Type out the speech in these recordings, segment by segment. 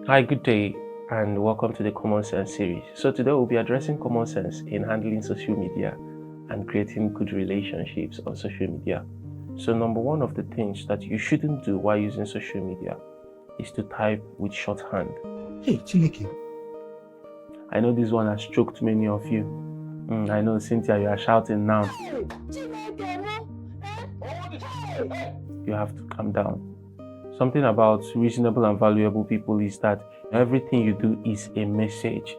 Hi, good day, and welcome to the Common Sense series. So, today we'll be addressing common sense in handling social media and creating good relationships on social media. So, number one of the things that you shouldn't do while using social media is to type with shorthand. Hey, Chineke. I know this one has choked many of you. I know, Cynthia, you are shouting now. You have to calm down. Something about reasonable and valuable people is that everything you do is a message.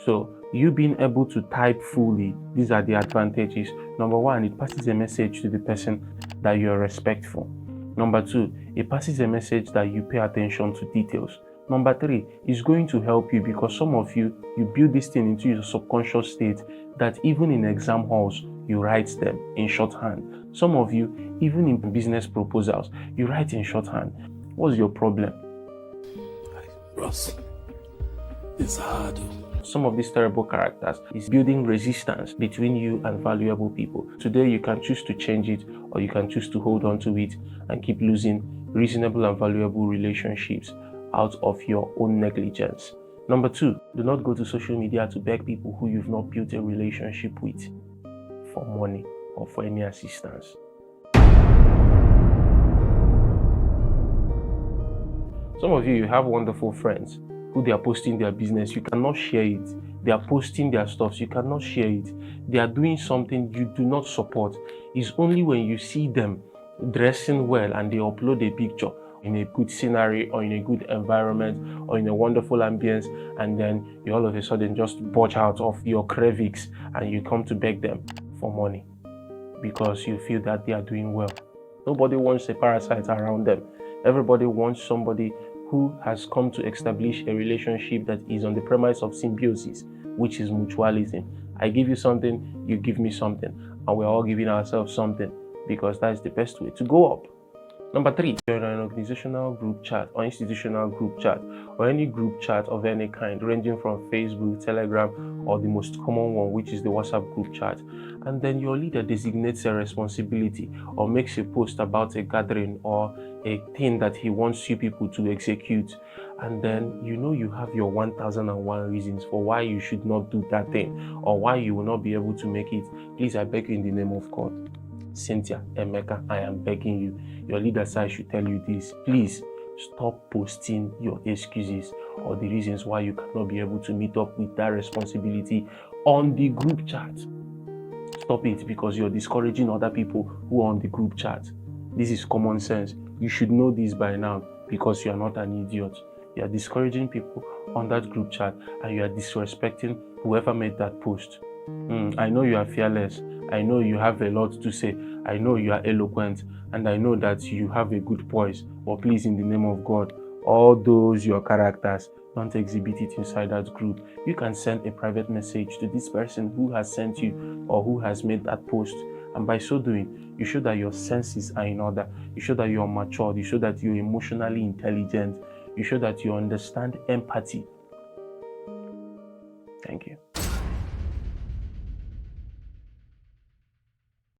So you being able to type fully, these are the advantages. Number one, it passes a message to the person that you are respectful. Number two, it passes a message that you pay attention to details. Number three, it's going to help you because some of you build this thing into your subconscious state that even in exam halls, you write them in shorthand. Some of you, even in business proposals, you write in shorthand. What's your problem? Ross, it's hard. Some of these terrible characters is building resistance between you and valuable people. Today, you can choose to change it or you can choose to hold on to it and keep losing reasonable and valuable relationships out of your own negligence. Number two, do not go to social media to beg people who you've not built a relationship with for money or for any assistance. Some of you have wonderful friends who they are posting their business. You cannot share it. They are posting their stuff. You cannot share it. They are doing something you do not support. It's only when you see them dressing well and they upload a picture in a good scenery or in a good environment or in a wonderful ambience, and then you all of a sudden just budge out of your crevice and you come to beg them for money because you feel that they are doing well. Nobody wants a parasite around them. Everybody wants somebody who has come to establish a relationship that is on the premise of symbiosis, which is mutualism. I give you something, you give me something, and we're all giving ourselves something because that is the best way to go up. Number three, you're in an organizational group chat or institutional group chat or any group chat of any kind, ranging from Facebook, Telegram, or the most common one, which is the WhatsApp group chat. And then your leader designates a responsibility or makes a post about a gathering or a thing that he wants you people to execute. And then you have your 1001 reasons for why you should not do that thing or why you will not be able to make it. Please, I beg you in the name of God. Cynthia, Emeka, I am begging you. Your leader side should tell you this. Please stop posting your excuses or the reasons why you cannot be able to meet up with that responsibility on the group chat. Stop it because you're discouraging other people who are on the group chat. This is common sense. You should know this by now because you are not an idiot. You are discouraging people on that group chat and you are disrespecting whoever made that post. I know you are fearless. I know you have a lot to say. I know you are eloquent. And I know that you have a good voice. But please, in the name of God, all those your characters, don't exhibit it inside that group. You can send a private message to this person who has sent you or who has made that post. And by so doing, you show that your senses are in order. You show that you're matured. You show that you're emotionally intelligent. You show that you understand empathy. Thank you.